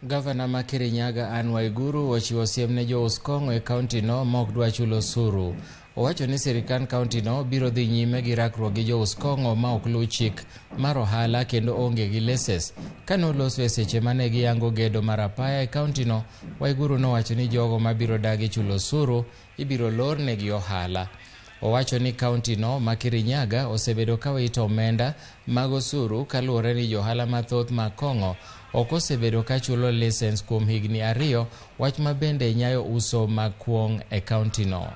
Gavana ma Kirinyaga Anne Waiguru wachiwo osiemo ne jous konga e kaunti no mok dwa chulo osuru. Owacho ni sirikal kaunti no biro dhi nyime gi rakruok gi jous konga ma ok luw chik mar ohala kendo onge gi leses. Kane oloso e seche mane giyango gedo mar apaya e kaunti no, Waiguru nowacho ni jogo mabiro dagi chulo osuru ibiro lor negi ohala. Owacho ni kaunti no ma Kirinyaga osebedo ka wito omenda mag osuru kaluwore ni johala mathoth mag kongo ok osebedo ka chulo lisens kuom higni 2, wach ma bende nyayo uso mag kuong e kaunti no.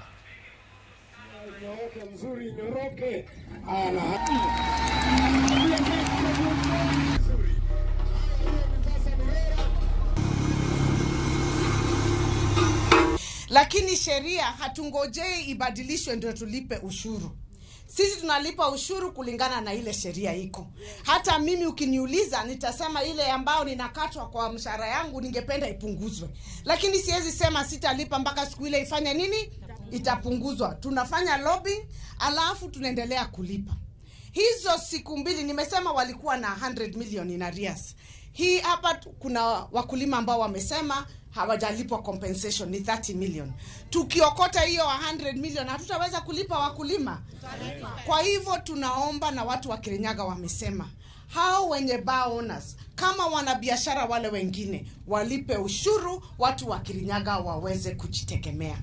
Lakini sheria hatungojei ibadilishwe ndio tulipe ushuru. Sisi tunalipa ushuru kulingana na ile sheria iko. Hata mimi ukiniuliza nitasema ile ambao ninakatwa kwa mshahara yangu ningependa ipunguzwe. Lakini siwezi sema sitalipa mpaka siku ile ifanye nini? Itapunguzwa. Tunafanya lobbying alafu tunaendelea kulipa. Hizo siku mbili nimesema walikuwa na 100 million in arrears. Hii hapa kuna wakulima ambao wamesema hawajalipwa compensation ni 30 million. Tukiokota hiyo 100 million hatutaweza kulipa wakulima. Kwa hivyo tunaomba, na watu wa Kirinyaga wamesema hao wenye bar owners kama wanabiashara wale wengine walipe ushuru, watu wa Kirinyaga waweze kujitegemea.